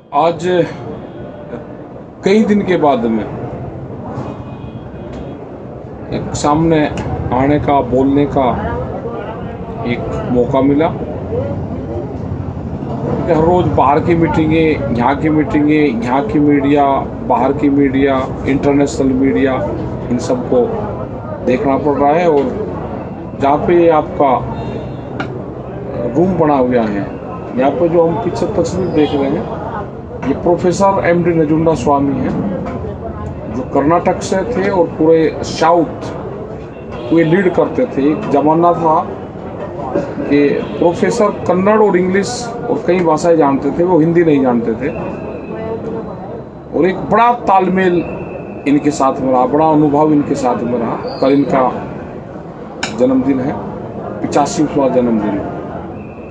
आज कई दिन के बाद में एक सामने आने का, बोलने का एक मौका मिला। हर रोज़ बाहर की मीटिंगें, यहाँ की मीडिया, बाहर की मीडिया, इंटरनेशनल मीडिया, इन सबको देखना पड़ रहा है। और जहाँ पे ये आपका रूम बना हुआ है, यहाँ पे जो हम पीछे तस्वीर देख रहे हैं, ये प्रोफेसर एमडी नजुंडा स्वामी हैं, जो कर्नाटक से थे और पूरे साउथ को ये लीड करते थे। एक ज़माना था कि प्रोफेसर कन्नड़ और इंग्लिश और कई भाषाएं जानते थे, वो हिंदी नहीं जानते थे। और एक बड़ा तालमेल इनके साथ में रहा, बड़ा अनुभव इनके साथ में रहा। कल इनका जन्मदिन है, 85वां जन्मदिन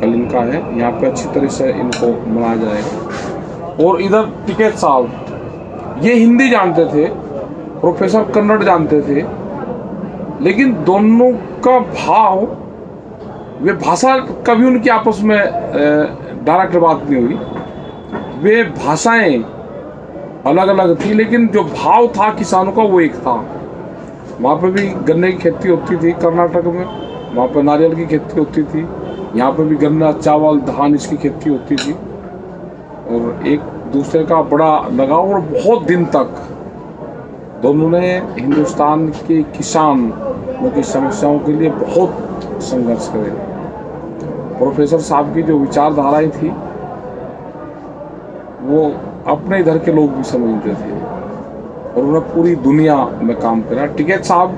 कल इनका है। यहाँ पे अच्छी तरह से इनको मनाया जाएगा। और इधर टिकैत साहब, ये हिंदी जानते थे, प्रोफेसर कन्नड़ जानते थे, लेकिन दोनों का भाव, वे भाषा कभी उनकी आपस में डायरेक्ट बात नहीं हुई। वे भाषाएं अलग अलग थी, लेकिन जो भाव था किसानों का वो एक था। वहाँ पे भी गन्ने की खेती होती थी कर्नाटक में, वहाँ पे नारियल की खेती होती थी, यहाँ पे भी गन्ना, चावल, धान, इसकी खेती होती थी। और एक दूसरे का बड़ा लगाव, और बहुत दिन तक दोनों ने हिंदुस्तान के किसानों की समस्याओं के लिए बहुत संघर्ष करे। प्रोफेसर साहब की जो विचारधाराएं थी वो अपने इधर के लोग भी समझते थे, और उन्होंने पूरी दुनिया में काम करा। टिकैत साहब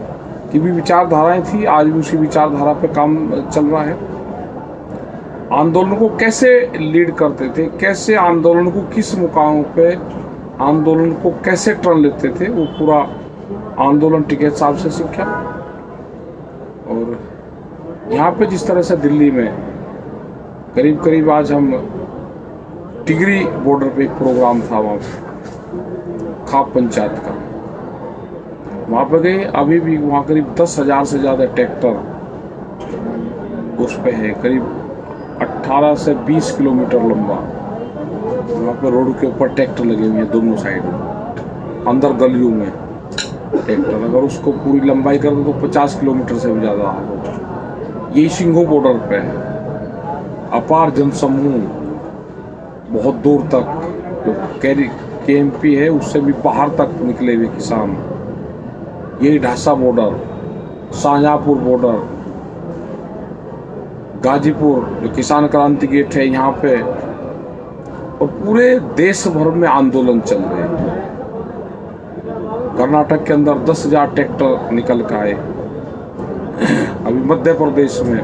की भी विचारधाराएं थी, आज भी उसी विचारधारा पे काम चल रहा है। आंदोलन को कैसे लीड करते थे, कैसे आंदोलन को, किस मुकामों पे आंदोलन को कैसे टर्न लेते थे, वो पूरा आंदोलन टिकैत साहब से सीखा। और यहाँ पे जिस तरह से दिल्ली में करीब करीब, आज हम टिगरी बॉर्डर पे एक प्रोग्राम था, वहाँ खाप पंचायत का, वहाँ पे गए। अभी भी वहाँ करीब 10,000 से ज़्यादा ट्रैक्टर उस पे है, करीब 18 से 20 किलोमीटर लंबा। वहाँ पर रोड के ऊपर ट्रैक्टर लगे हुए हैं दोनों साइड, अंदर गलियों में ट्रैक्टर। अगर उसको पूरी लंबाई कर दो तो 50 किलोमीटर से भी ज़्यादा होगा। यही सिंघू बॉर्डर पे है। अपार जनसमूह, बहुत दूर तक जो KMP है उससे भी बाहर तक निकले हुए किसान। यही ढासा बॉर्डर, शाहजहाँपुर बॉर्डर, गाजीपुर जो किसान क्रांति गेट है यहाँ पे, और पूरे देश भर में आंदोलन चल रहे हैं। कर्नाटक के अंदर 10,000 ट्रैक्टर निकल कर आए। अभी मध्य प्रदेश में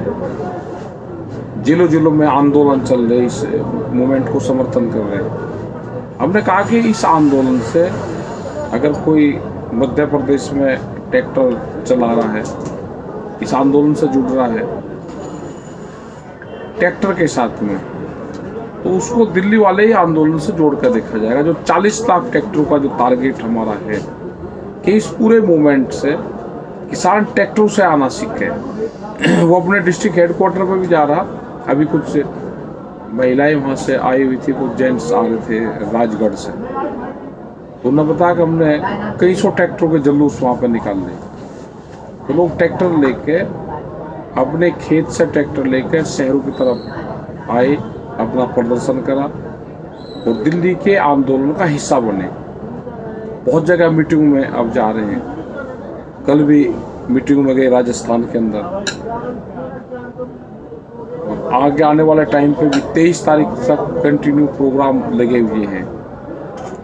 जिलों जिलों में आंदोलन चल रहे, इस मूवमेंट को समर्थन कर रहे हैं। हमने कहा कि इस आंदोलन से अगर कोई मध्य प्रदेश में ट्रैक्टर चला रहा है, इस आंदोलन से जुड़ रहा है ट्रैक्टर के साथ में, तो उसको दिल्ली वाले ही आंदोलन से जोड़ कर देखा जाएगा। जो 40 लाख ट्रैक्टरों का जो टारगेट हमारा है कि इस पूरे मूवमेंट से किसान ट्रैक्टरों से आना सीखे। वो अपने डिस्ट्रिक्ट हेडक्वार्टर पे भी जा रहा। अभी कुछ महिलाएं वहाँ से आई हुई थी, कुछ जेंट्स आ रहे थे राजगढ़ से, तो उन्होंने बताया कि हमने कई सौ ट्रैक्टरों के जुलूस वहाँ पर निकाल लिए। तो लोग ट्रैक्टर लेके, अपने खेत से ट्रैक्टर लेकर शहरों की तरफ आए, अपना प्रदर्शन करा और दिल्ली के आंदोलन का हिस्सा बने। बहुत जगह मीटिंग में अब जा रहे हैं, कल भी मीटिंग में गए राजस्थान के अंदर, और आगे आने वाले टाइम पे भी 23 तारीख तक कंटिन्यू प्रोग्राम लगे हुए हैं।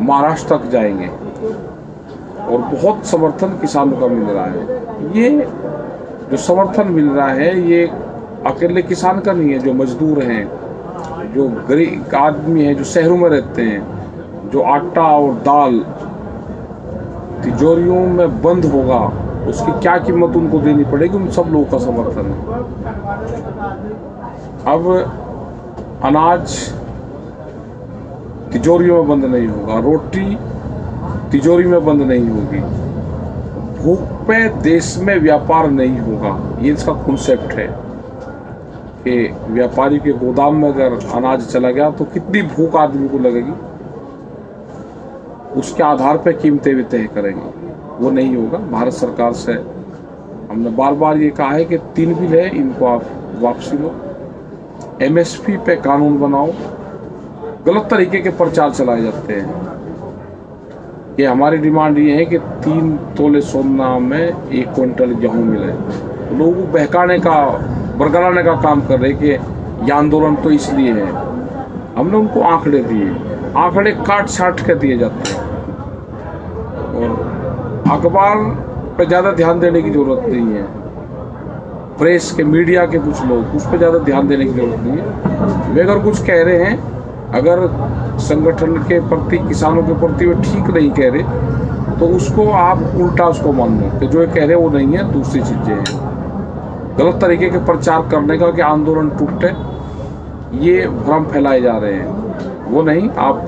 महाराष्ट्र तक जाएंगे और बहुत समर्थन किसानों का मिल रहा है। ये जो समर्थन मिल रहा है ये अकेले किसान का नहीं है, जो मजदूर हैं, जो गरीब आदमी हैं, जो शहरों में रहते हैं, जो आटा और दाल तिजोरियों में बंद होगा, उसकी क्या कीमत उनको देनी पड़ेगी, उन सब लोगों का समर्थन है। अब अनाज तिजोरियों में बंद नहीं होगा, रोटी तिजोरी में बंद नहीं होगी, भूख पे देश में व्यापार नहीं होगा। ये इसका कॉन्सेप्ट है कि व्यापारी के गोदाम में अगर अनाज चला गया तो कितनी भूख आदमी को लगेगी, उसके आधार पर कीमतें भी तय करेंगे, वो नहीं होगा। भारत सरकार से हमने बार बार ये कहा है कि 3 बिल है, इनको आप वापसी लो, MSP पे कानून बनाओ। गलत तरीके के प्रचार चलाए जाते हैं कि हमारी डिमांड ये है कि 3 तोले सोना में 1 क्विंटल गेहूँ मिले। लोगों को बहकाने का, बरगलाने का काम कर रहे कि ये आंदोलन तो इसलिए है। हमने उनको आंकड़े दिए, आंकड़े काट छाट के दिए जाते हैं और अखबार पे ज़्यादा ध्यान देने की ज़रूरत नहीं है। प्रेस के, मीडिया के कुछ लोग, उस पर ज़्यादा ध्यान देने की ज़रूरत नहीं है। वे अगर कुछ कह रहे हैं, अगर संगठन के प्रति, किसानों के प्रति वे ठीक नहीं कह रहे, तो उसको आप उल्टा उसको मान लो कि जो ये कह रहे हैं वो नहीं है, दूसरी चीज़ें हैं। गलत तरीके के प्रचार करने का कि आंदोलन टूटे, ये भ्रम फैलाए जा रहे हैं, वो नहीं। आप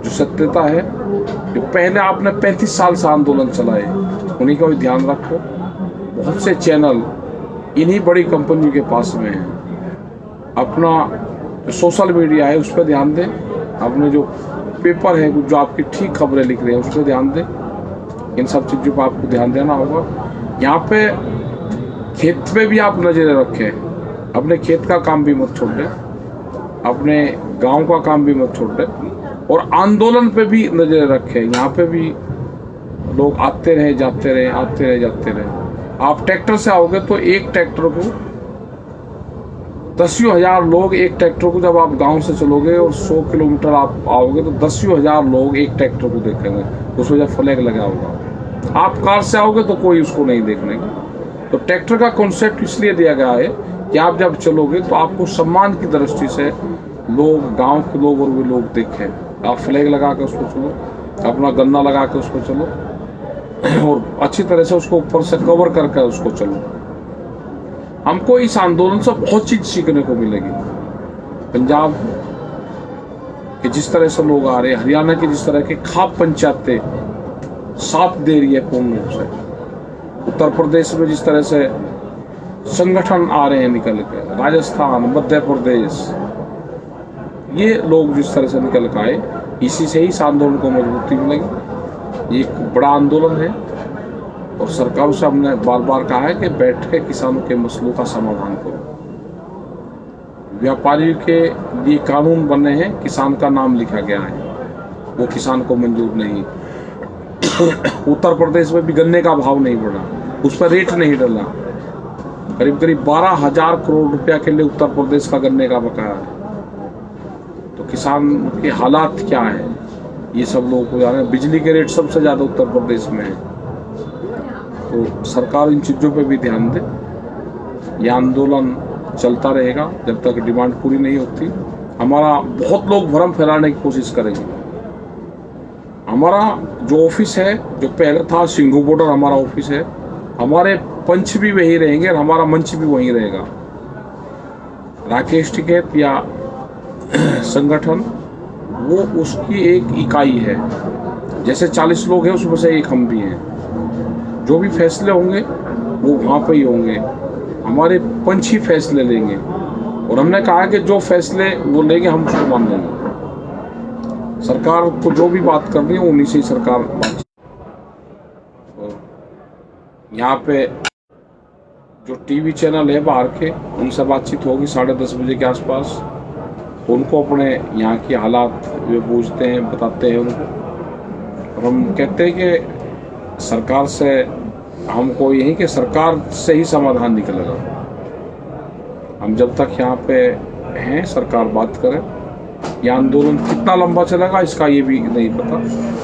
जो सत्यता है कि पहले आपने 35 साल से आंदोलन चलाए, उन्हीं का भी ध्यान रखो। बहुत से चैनल इन्हीं बड़ी कंपनियों के पास में है। अपना सोशल मीडिया है उस पर ध्यान दें, अपने जो पेपर है जो आपकी ठीक खबरें लिख रहे हैं उस पर ध्यान दें। इन सब चीज़ों पर आपको ध्यान देना होगा। यहाँ पे खेत पे भी आप नजरें रखें, अपने खेत का काम भी मत छोड़ दें, अपने गांव का काम भी मत छोड़ दें, और आंदोलन पे भी नजरें रखें। यहाँ पे भी लोग आते रहे जाते रहे, आते रहे जाते रहे। आप ट्रैक्टर से आओगे तो एक ट्रैक्टर को 10,000 लोग, एक ट्रैक्टर को जब आप गांव से चलोगे और 100 किलोमीटर आप आओगे तो 10,000 लोग एक ट्रैक्टर को देखेंगे, उसमें जब फ्लैग लगा होगा। आप कार से आओगे तो कोई उसको नहीं देखने का। तो ट्रैक्टर का कॉन्सेप्ट इसलिए दिया गया है कि आप जब चलोगे तो आपको सम्मान की दृष्टि से लोग, गांव के लोग और वे लोग देखें। आप फ्लैग लगा कर उसको चलो, अपना गन्ना लगा कर उसको चलो और अच्छी तरह से उसको ऊपर से कवर करके उसको चलो। हमको इस आंदोलन से बहुत चीज सीखने को मिलेगी। पंजाब के जिस तरह से लोग आ रहे हैं, हरियाणा की जिस तरह की खाप पंचायतें साथ दे रही है पूर्ण रूप से, उत्तर प्रदेश में जिस तरह से संगठन आ रहे हैं निकल के, राजस्थान, मध्य प्रदेश, ये लोग जिस तरह से निकल के आए, इसी से ही इस आंदोलन को मजबूती मिलेगी। ये एक बड़ा आंदोलन है और सरकार से हमने बार बार कहा है कि बैठ के किसानों के मसलों का समाधान करो। व्यापारी के लिए कानून बने हैं, किसान का नाम लिखा गया है, वो किसान को मंजूर नहीं। उत्तर प्रदेश में भी गन्ने का भाव नहीं बढ़ा, उस पर रेट नहीं डला। करीब करीब 12,000 करोड़ रुपया के लिए उत्तर प्रदेश का गन्ने का बकाया है। तो किसान के हालात क्या है ये सब लोगों को जाना है। बिजली के रेट सबसे ज़्यादा उत्तर प्रदेश में है। तो सरकार इन चीज़ों पे भी ध्यान दे। यह आंदोलन चलता रहेगा जब तक डिमांड पूरी नहीं होती। हमारा बहुत लोग भ्रम फैलाने की कोशिश करेंगे। हमारा जो ऑफिस है, जो पहले था सिंघू बॉर्डर हमारा ऑफिस है, हमारे पंच भी वही रहेंगे और हमारा मंच भी वही रहेगा। राकेश टिकैत या संगठन वो उसकी एक इकाई है। जैसे 40 लोग हैं उसमें से एक हम भी हैं। जो भी फैसले होंगे वो वहाँ पे ही होंगे। हमारे पंच ही फैसले लेंगे और हमने कहा कि जो फैसले वो लेंगे हम उसको मान लेंगे। सरकार को जो भी बात करनी है उन्हीं से ही सरकार बात। यहाँ पे जो टीवी चैनल है बाहर के, उनसे बातचीत होगी 10:30 बजे के आसपास। उनको अपने यहाँ की हालात वे पूछते हैं, बताते हैं उनको, और हम कहते हैं कि सरकार से हमको यही कि सरकार से ही समाधान निकलेगा। हम जब तक यहाँ पे हैं सरकार बात करे। यह आंदोलन कितना लंबा चलेगा इसका ये भी नहीं पता।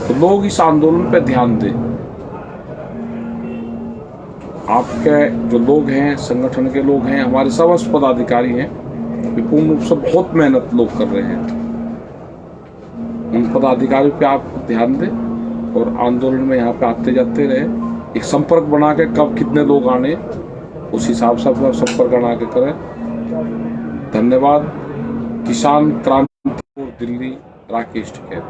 तो लोग इस आंदोलन पे ध्यान दें। आपके जो लोग हैं, संगठन के लोग हैं, हमारे समस्त पदाधिकारी हैं, पूर्ण रूप से बहुत मेहनत लोग कर रहे हैं। उन पदाधिकारियों पे आप ध्यान दें और आंदोलन में यहाँ पे आते जाते रहे। एक संपर्क बना के कब कितने लोग आने उस हिसाब से अपना संपर्क बना के करें। धन्यवाद। किसान क्रांति दिल्ली, राकेश टिकैत।